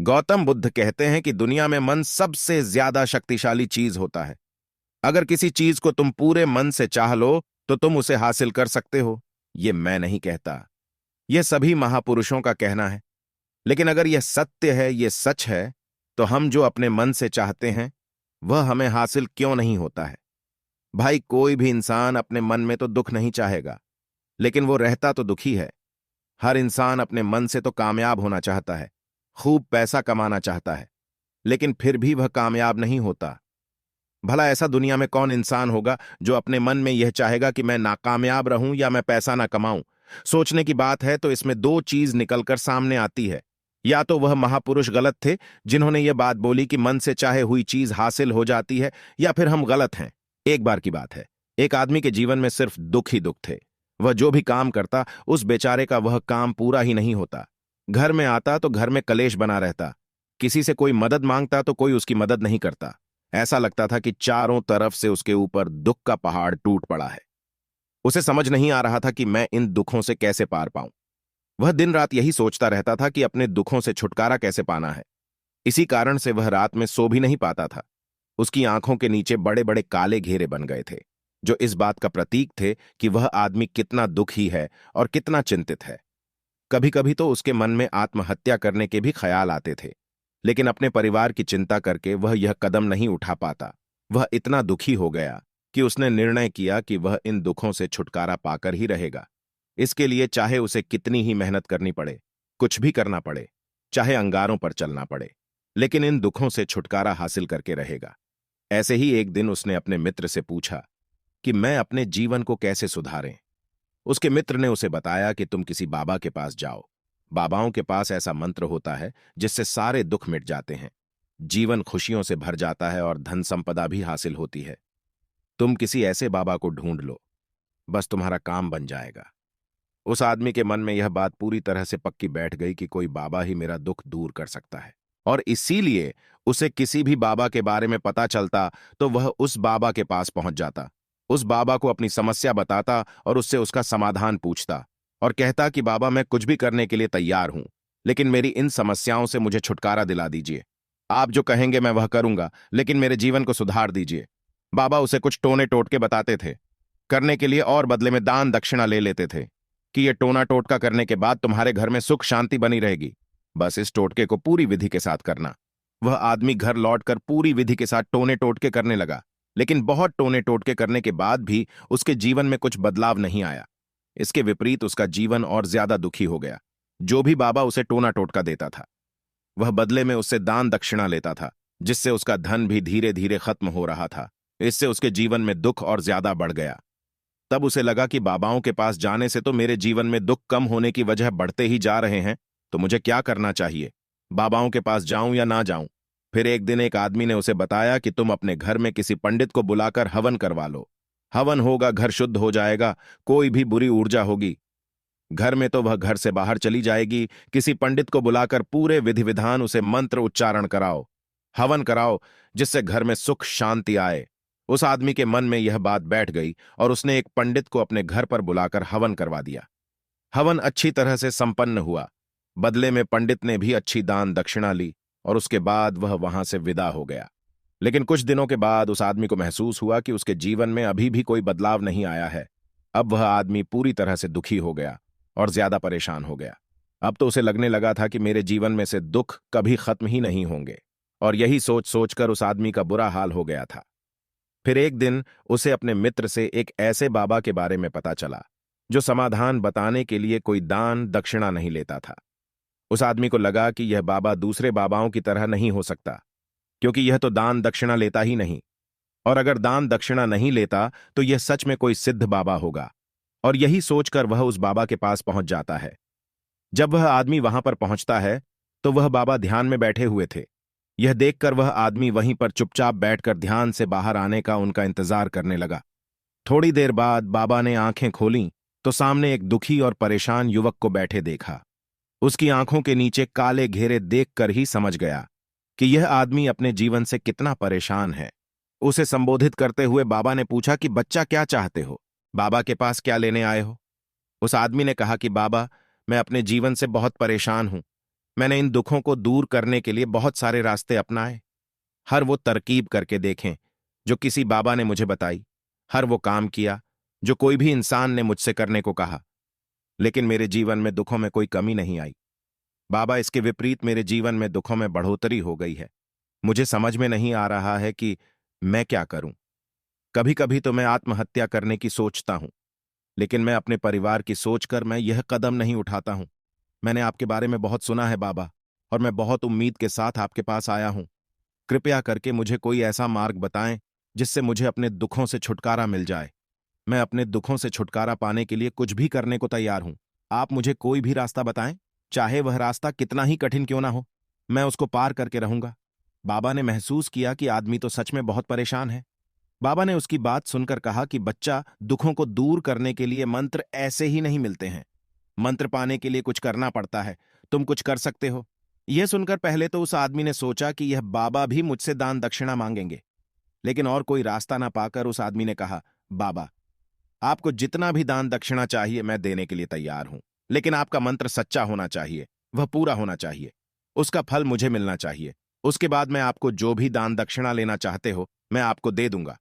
गौतम बुद्ध कहते हैं कि दुनिया में मन सबसे ज्यादा शक्तिशाली चीज होता है। अगर किसी चीज को तुम पूरे मन से चाह लो तो तुम उसे हासिल कर सकते हो। ये मैं नहीं कहता, यह सभी महापुरुषों का कहना है। लेकिन अगर यह सत्य है, यह सच है, तो हम जो अपने मन से चाहते हैं वह हमें हासिल क्यों नहीं होता है? भाई, कोई भी इंसान अपने मन में तो दुख नहीं चाहेगा, लेकिन वो रहता तो दुखी है। हर इंसान अपने मन से तो कामयाब होना चाहता है, खूब पैसा कमाना चाहता है, लेकिन फिर भी वह कामयाब नहीं होता। भला ऐसा दुनिया में कौन इंसान होगा जो अपने मन में यह चाहेगा कि मैं नाकामयाब रहूं या मैं पैसा ना कमाऊं? सोचने की बात है तो इसमें दो चीज निकलकर सामने आती है। या तो वह महापुरुष गलत थे जिन्होंने यह बात बोली कि मन से चाहे हुई चीज हासिल हो जाती है, या फिर हम गलत हैं। एक बार की बात है, एक आदमी के जीवन में सिर्फ दुख ही दुख थे। वह जो भी काम करता, उस बेचारे का वह काम पूरा ही नहीं होता। घर में आता तो घर में कलेश बना रहता, किसी से कोई मदद मांगता तो कोई उसकी मदद नहीं करता। ऐसा लगता था कि चारों तरफ से उसके ऊपर दुख का पहाड़ टूट पड़ा है। उसे समझ नहीं आ रहा था कि मैं इन दुखों से कैसे पार पाऊं। वह दिन रात यही सोचता रहता था कि अपने दुखों से छुटकारा कैसे पाना है। इसी कारण से वह रात में सो भी नहीं पाता था। उसकी आंखों के नीचे बड़े बड़े काले घेरे बन गए थे, जो इस बात का प्रतीक थे कि वह आदमी कितना दुखी है और कितना चिंतित है। कभी कभी तो उसके मन में आत्महत्या करने के भी ख्याल आते थे, लेकिन अपने परिवार की चिंता करके वह यह कदम नहीं उठा पाता। वह इतना दुखी हो गया कि उसने निर्णय किया कि वह इन दुखों से छुटकारा पाकर ही रहेगा। इसके लिए चाहे उसे कितनी ही मेहनत करनी पड़े, कुछ भी करना पड़े, चाहे अंगारों पर चलना पड़े, लेकिन इन दुखों से छुटकारा हासिल करके रहेगा। ऐसे ही एक दिन उसने अपने मित्र से पूछा कि मैं अपने जीवन को कैसे सुधारें। उसके मित्र ने उसे बताया कि तुम किसी बाबा के पास जाओ। बाबाओं के पास ऐसा मंत्र होता है जिससे सारे दुख मिट जाते हैं, जीवन खुशियों से भर जाता है और धन संपदा भी हासिल होती है। तुम किसी ऐसे बाबा को ढूंढ लो, बस तुम्हारा काम बन जाएगा। उस आदमी के मन में यह बात पूरी तरह से पक्की बैठ गई कि कोई बाबा ही मेरा दुख दूर कर सकता है, और इसीलिए उसे किसी भी बाबा के बारे में पता चलता तो वह उस बाबा के पास पहुंच जाता, उस बाबा को अपनी समस्या बताता और उससे उसका समाधान पूछता और कहता कि बाबा, मैं कुछ भी करने के लिए तैयार हूं, लेकिन मेरी इन समस्याओं से मुझे छुटकारा दिला दीजिए। आप जो कहेंगे मैं वह करूंगा, लेकिन मेरे जीवन को सुधार दीजिए। बाबा उसे कुछ टोने टोटके बताते थे करने के लिए, और बदले में दान दक्षिणा ले लेते थे कि ये टोना टोटका करने के बाद तुम्हारे घर में सुख शांति बनी रहेगी। बस इस टोटके को पूरी विधि के साथ करना। वह आदमी घर लौटकर पूरी विधि के साथ टोने टोटके करने लगा, लेकिन बहुत टोने टोटके करने के बाद भी उसके जीवन में कुछ बदलाव नहीं आया। इसके विपरीत उसका जीवन और ज्यादा दुखी हो गया। जो भी बाबा उसे टोना टोटका देता था, वह बदले में उससे दान दक्षिणा लेता था, जिससे उसका धन भी धीरे धीरे खत्म हो रहा था। इससे उसके जीवन में दुख और ज्यादा बढ़ गया। तब उसे लगा कि बाबाओं के पास जाने से तो मेरे जीवन में दुख कम होने की वजह बढ़ते ही जा रहे हैं, तो मुझे क्या करना चाहिए? बाबाओं के पास जाऊं या ना जाऊं? फिर एक दिन एक आदमी ने उसे बताया कि तुम अपने घर में किसी पंडित को बुलाकर हवन करवा लो। हवन होगा, घर शुद्ध हो जाएगा, कोई भी बुरी ऊर्जा होगी घर में तो वह घर से बाहर चली जाएगी। किसी पंडित को बुलाकर पूरे विधि विधान उसे मंत्र उच्चारण कराओ, हवन कराओ, जिससे घर में सुख शांति आए। उस आदमी के मन में यह बात बैठ गई और उसने एक पंडित को अपने घर पर बुलाकर हवन करवा दिया। हवन अच्छी तरह से संपन्न हुआ। बदले में पंडित ने भी अच्छी दान दक्षिणा ली और उसके बाद वह वहां से विदा हो गया। लेकिन कुछ दिनों के बाद उस आदमी को महसूस हुआ कि उसके जीवन में अभी भी कोई बदलाव नहीं आया है। अब वह आदमी पूरी तरह से दुखी हो गया और ज्यादा परेशान हो गया। अब तो उसे लगने लगा था कि मेरे जीवन में से दुख कभी खत्म ही नहीं होंगे, और यही सोच सोचकर उस आदमी का बुरा हाल हो गया था। फिर एक दिन उसे अपने मित्र से एक ऐसे बाबा के बारे में पता चला जो समाधान बताने के लिए कोई दान दक्षिणा नहीं लेता था। उस आदमी को लगा कि यह बाबा दूसरे बाबाओं की तरह नहीं हो सकता, क्योंकि यह तो दान दक्षिणा लेता ही नहीं, और अगर दान दक्षिणा नहीं लेता तो यह सच में कोई सिद्ध बाबा होगा। और यही सोचकर वह उस बाबा के पास पहुंच जाता है। जब वह आदमी वहां पर पहुंचता है तो वह बाबा ध्यान में बैठे हुए थे। यह देखकर वह आदमी वहीं पर चुपचाप बैठकर ध्यान से बाहर आने का उनका इंतजार करने लगा। थोड़ी देर बाद बाबा ने आंखें खोलीं तो सामने एक दुखी और परेशान युवक को बैठे देखा। उसकी आंखों के नीचे काले घेरे देखकर ही समझ गया कि यह आदमी अपने जीवन से कितना परेशान है। उसे संबोधित करते हुए बाबा ने पूछा कि बच्चा, क्या चाहते हो? बाबा के पास क्या लेने आए हो? उस आदमी ने कहा कि बाबा, मैं अपने जीवन से बहुत परेशान हूं। मैंने इन दुखों को दूर करने के लिए बहुत सारे रास्ते अपनाए, हर वो तरकीब करके देखें जो किसी बाबा ने मुझे बताई, हर वो काम किया जो कोई भी इंसान ने मुझसे करने को कहा, लेकिन मेरे जीवन में दुखों में कोई कमी नहीं आई। बाबा, इसके विपरीत मेरे जीवन में दुखों में बढ़ोतरी हो गई है। मुझे समझ में नहीं आ रहा है कि मैं क्या करूं। कभी कभी तो मैं आत्महत्या करने की सोचता हूं, लेकिन मैं अपने परिवार की सोचकर मैं यह कदम नहीं उठाता हूं। मैंने आपके बारे में बहुत सुना है बाबा, और मैं बहुत उम्मीद के साथ आपके पास आया हूं। कृपया करके मुझे कोई ऐसा मार्ग बताएं जिससे मुझे अपने दुखों से छुटकारा मिल जाए। मैं अपने दुखों से छुटकारा पाने के लिए कुछ भी करने को तैयार हूं। आप मुझे कोई भी रास्ता बताएं, चाहे वह रास्ता कितना ही कठिन क्यों ना हो, मैं उसको पार करके रहूंगा। बाबा ने महसूस किया कि आदमी तो सच में बहुत परेशान है। बाबा ने उसकी बात सुनकर कहा कि बच्चा, दुखों को दूर करने के लिए मंत्र ऐसे ही नहीं मिलते हैं। मंत्र पाने के लिए कुछ करना पड़ता है। तुम कुछ कर सकते हो। यह सुनकर पहले तो उस आदमी ने सोचा कि यह बाबा भी मुझसे दान दक्षिणा मांगेंगे, लेकिन और कोई रास्ता ना पाकर उस आदमी ने कहा, बाबा, आपको जितना भी दान दक्षिणा चाहिए मैं देने के लिए तैयार हूं, लेकिन आपका मंत्र सच्चा होना चाहिए, वह पूरा होना चाहिए, उसका फल मुझे मिलना चाहिए। उसके बाद मैं आपको जो भी दान दक्षिणा लेना चाहते हो मैं आपको दे दूंगा।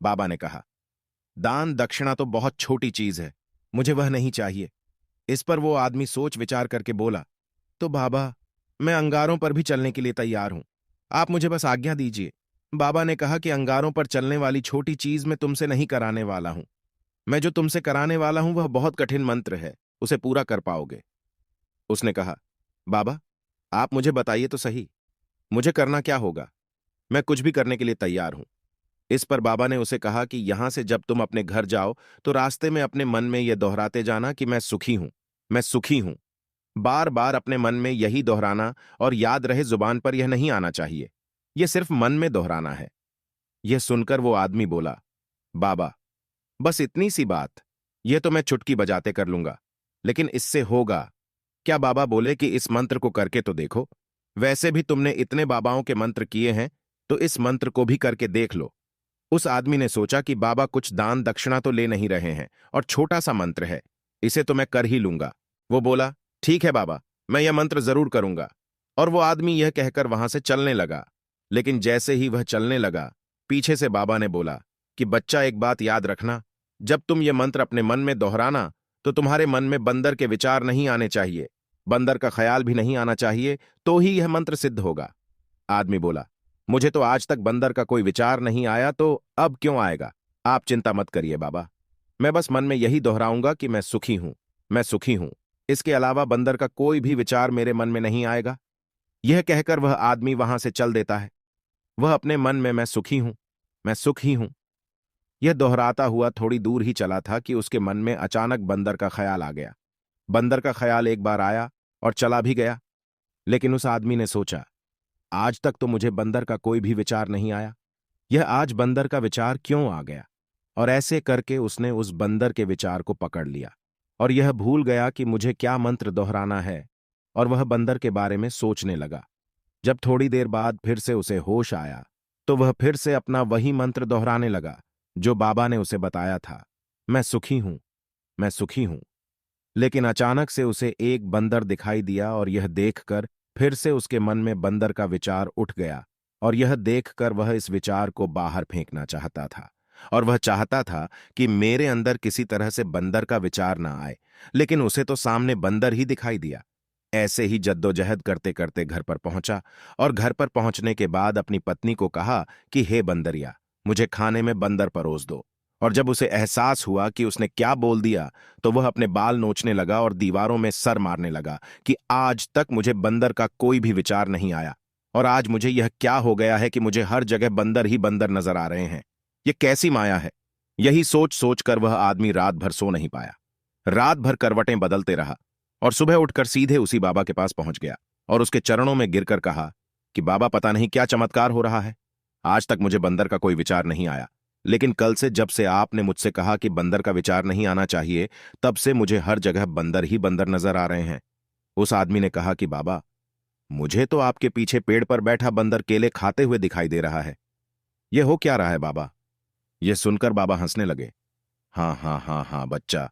बाबा ने कहा, दान दक्षिणा तो बहुत छोटी चीज है, मुझे वह नहीं चाहिए। इस पर वो आदमी सोच विचार करके बोला, तो बाबा, मैं अंगारों पर भी चलने के लिए तैयार हूं, आप मुझे बस आज्ञा दीजिए। बाबा ने कहा कि अंगारों पर चलने वाली छोटी चीज मैं तुमसे नहीं कराने वाला हूं। मैं जो तुमसे कराने वाला हूं वह बहुत कठिन मंत्र है, उसे पूरा कर पाओगे। उसने कहा, बाबा, आप मुझे बताइए तो सही, मुझे करना क्या होगा? मैं कुछ भी करने के लिए तैयार हूं। इस पर बाबा ने उसे कहा कि यहां से जब तुम अपने घर जाओ तो रास्ते में अपने मन में यह दोहराते जाना कि मैं सुखी हूं, मैं सुखी हूं। बार बार अपने मन में यही दोहराना, और याद रहे जुबान पर यह नहीं आना चाहिए, यह सिर्फ मन में दोहराना है। यह सुनकर वो आदमी बोला, बाबा, बस इतनी सी बात, यह तो मैं चुटकी बजाते कर लूंगा, लेकिन इससे होगा क्या? बाबा बोले कि इस मंत्र को करके तो देखो, वैसे भी तुमने इतने बाबाओं के मंत्र किए हैं, तो इस मंत्र को भी करके देख लो। उस आदमी ने सोचा कि बाबा कुछ दान दक्षिणा तो ले नहीं रहे हैं, और छोटा सा मंत्र है, इसे तो मैं कर ही लूंगा। वो बोला, ठीक है बाबा, मैं यह मंत्र जरूर करूंगा। और वो आदमी यह कहकर वहां से चलने लगा। लेकिन जैसे ही वह चलने लगा, पीछे से बाबा ने बोला कि बच्चा, एक बात याद रखना, जब तुम यह मंत्र अपने मन में दोहराना तो तुम्हारे मन में बंदर के विचार नहीं आने चाहिए, बंदर का ख्याल भी नहीं आना चाहिए, तो ही यह मंत्र सिद्ध होगा। आदमी बोला, मुझे तो आज तक बंदर का कोई विचार नहीं आया, तो अब क्यों आएगा? आप चिंता मत करिए बाबा, मैं बस मन में यही दोहराऊंगा कि मैं सुखी हूं, मैं सुखी हूं। इसके अलावा बंदर का कोई भी विचार मेरे मन में नहीं आएगा। यह कहकर वह आदमी वहां से चल देता है। वह अपने मन में मैं सुखी हूं, मैं सुखी हूं, यह दोहराता हुआ थोड़ी दूर ही चला था कि उसके मन में अचानक बंदर का ख्याल आ गया। बंदर का ख्याल एक बार आया और चला भी गया, लेकिन उस आदमी ने सोचा, आज तक तो मुझे बंदर का कोई भी विचार नहीं आया, यह आज बंदर का विचार क्यों आ गया? और ऐसे करके उसने उस बंदर के विचार को पकड़ लिया, और यह भूल गया कि मुझे क्या मंत्र दोहराना है, और वह बंदर के बारे में सोचने लगा। जब थोड़ी देर बाद फिर से उसे होश आया, तो वह फिर से अपना वही मंत्र दोहराने लगा जो बाबा ने उसे बताया था, मैं सुखी हूं, मैं सुखी हूं। लेकिन अचानक से उसे एक बंदर दिखाई दिया, और यह देखकर फिर से उसके मन में बंदर का विचार उठ गया, और यह देखकर वह इस विचार को बाहर फेंकना चाहता था। और वह चाहता था कि मेरे अंदर किसी तरह से बंदर का विचार ना आए, लेकिन उसे तो सामने बंदर ही दिखाई दिया। ऐसे ही जद्दोजहद करते करते घर पर पहुंचा, और घर पर पहुंचने के बाद अपनी पत्नी को कहा कि हे बंदरिया, मुझे खाने में बंदर परोस दो। और जब उसे एहसास हुआ कि उसने क्या बोल दिया, तो वह अपने बाल नोचने लगा और दीवारों में सर मारने लगा कि आज तक मुझे बंदर का कोई भी विचार नहीं आया, और आज मुझे यह क्या हो गया है कि मुझे हर जगह बंदर ही बंदर नजर आ रहे हैं। यह कैसी माया है? यही सोच सोचकर वह आदमी रात भर सो नहीं पाया। रात भर करवटें बदलते रहा, और सुबह उठकर सीधे उसी बाबा के पास पहुंच गया और उसके चरणों में गिरकर कहा कि बाबा, पता नहीं क्या चमत्कार हो रहा है, आज तक मुझे बंदर का कोई विचार नहीं आया, लेकिन कल से जब से आपने मुझसे कहा कि बंदर का विचार नहीं आना चाहिए, तब से मुझे हर जगह बंदर ही बंदर नजर आ रहे हैं। उस आदमी ने कहा कि बाबा, मुझे तो आपके पीछे पेड़ पर बैठा बंदर केले खाते हुए दिखाई दे रहा है, यह हो क्या रहा है बाबा? यह सुनकर बाबा हंसने लगे। हाँ हाँ हाँ हाँ बच्चा,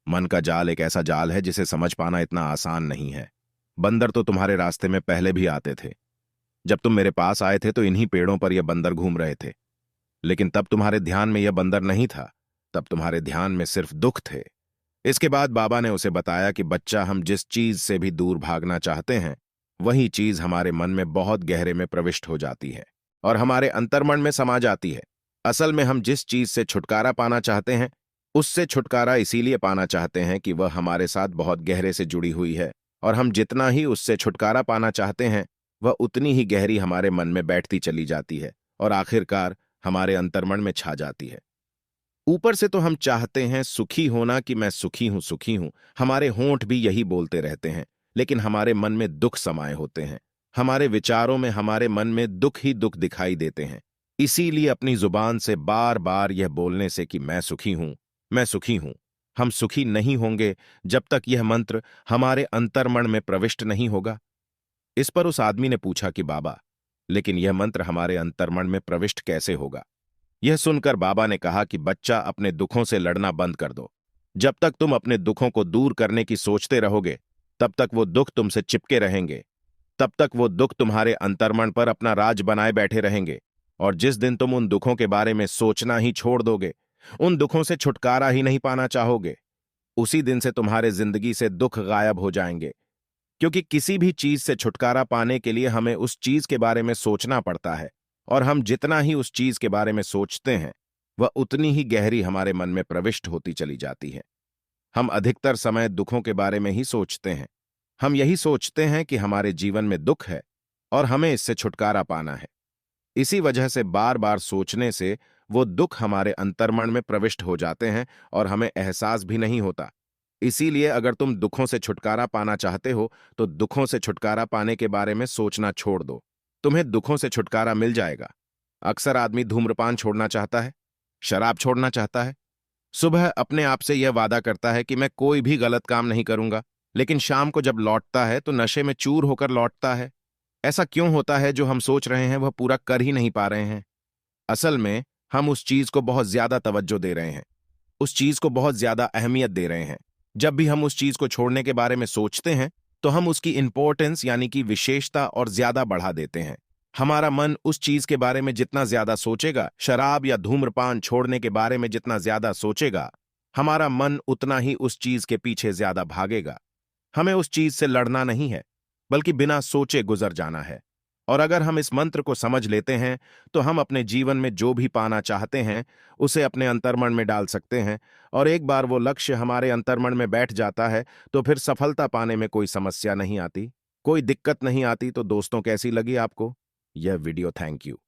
मन का जाल एक ऐसा जाल है जिसे समझ पाना इतना आसान नहीं है। बंदर तो तुम्हारे रास्ते में पहले भी आते थे। जब तुम मेरे पास आए थे तो इन्हीं पेड़ों पर यह बंदर घूम रहे थे, लेकिन तब तुम्हारे ध्यान में यह बंदर नहीं था। तब तुम्हारे ध्यान में सिर्फ दुख थे। इसके बाद बाबा ने उसे बताया कि बच्चा, हम जिस चीज से भी दूर भागना चाहते हैं, वही चीज हमारे मन में बहुत गहरे में प्रविष्ट हो जाती है और हमारे अंतर्मन में समा जाती है। असल में हम जिस चीज से छुटकारा पाना चाहते हैं, उससे छुटकारा इसीलिए पाना चाहते हैं कि वह हमारे साथ बहुत गहरे से जुड़ी हुई है, और हम जितना ही उससे छुटकारा पाना चाहते हैं, वह उतनी ही गहरी हमारे मन में बैठती चली जाती है और आखिरकार हमारे अंतर्मन में छा जाती है। ऊपर से तो हम चाहते हैं सुखी होना कि मैं सुखी हूं, सुखी हूं। हमारे होंठ भी यही बोलते रहते हैं, लेकिन हमारे मन में दुख समाये होते हैं। हमारे विचारों में, हमारे मन में दुख ही दुख दिखाई देते हैं। इसीलिए अपनी जुबान से बार बार यह बोलने से कि मैं सुखी हूं, मैं सुखी हूं, हम सुखी नहीं होंगे जब तक यह मंत्र हमारे अंतर्मन में प्रविष्ट नहीं होगा। इस पर उस आदमी ने पूछा कि बाबा, लेकिन यह मंत्र हमारे अंतर्मन में प्रविष्ट कैसे होगा? यह सुनकर बाबा ने कहा कि बच्चा, अपने दुखों से लड़ना बंद कर दो। जब तक तुम अपने दुखों को दूर करने की सोचते रहोगे, तब तक वो दुख तुमसे चिपके रहेंगे। तब तक वो दुख तुम्हारे अंतर्मन पर अपना राज बनाए बैठे रहेंगे। और जिस दिन तुम उन दुखों के बारे में सोचना ही छोड़ दोगे, उन दुखों से छुटकारा ही नहीं पाना चाहोगे, उसी दिन से तुम्हारे जिंदगी से दुख गायब हो जाएंगे। क्योंकि किसी भी चीज से छुटकारा पाने के लिए हमें उस चीज के बारे में सोचना पड़ता है, और हम जितना ही उस चीज के बारे में सोचते हैं, वह उतनी ही गहरी हमारे मन में प्रविष्ट होती चली जाती है। हम अधिकतर समय दुखों के बारे में ही सोचते हैं। हम यही सोचते हैं कि हमारे जीवन में दुख है और हमें इससे छुटकारा पाना है। इसी वजह से बार बार सोचने से वो दुख हमारे अंतर्मन में प्रविष्ट हो जाते हैं और हमें एहसास भी नहीं होता। इसीलिए अगर तुम दुखों से छुटकारा पाना चाहते हो, तो दुखों से छुटकारा पाने के बारे में सोचना छोड़ दो। तुम्हें दुखों से छुटकारा मिल जाएगा। अक्सर आदमी धूम्रपान छोड़ना चाहता है, शराब छोड़ना चाहता है, सुबह अपने आप से यह वादा करता है कि मैं कोई भी गलत काम नहीं करूंगा, लेकिन शाम को जब लौटता है तो नशे में चूर होकर लौटता है। ऐसा क्यों होता है? जो हम सोच रहे हैं वह पूरा कर ही नहीं पा रहे हैं। असल में हम उस चीज को बहुत ज्यादा तवज्जो दे रहे हैं, उस चीज को बहुत ज्यादा अहमियत दे रहे हैं। जब भी हम उस चीज को छोड़ने के बारे में सोचते हैं, तो हम उसकी इंपॉर्टेंस यानी कि विशेषता और ज्यादा बढ़ा देते हैं। हमारा मन उस चीज के बारे में जितना ज्यादा सोचेगा, शराब या धूम्रपान छोड़ने के बारे में जितना ज्यादा सोचेगा, हमारा मन उतना ही उस चीज के पीछे ज्यादा भागेगा। हमें उस चीज से लड़ना नहीं है, बल्कि बिना सोचे गुजर जाना है। और अगर हम इस मंत्र को समझ लेते हैं, तो हम अपने जीवन में जो भी पाना चाहते हैं, उसे अपने अंतर्मन में डाल सकते हैं। और एक बार वो लक्ष्य हमारे अंतर्मन में बैठ जाता है, तो फिर सफलता पाने में कोई समस्या नहीं आती, कोई दिक्कत नहीं आती। तो दोस्तों, कैसी लगी आपको यह वीडियो? Thank you.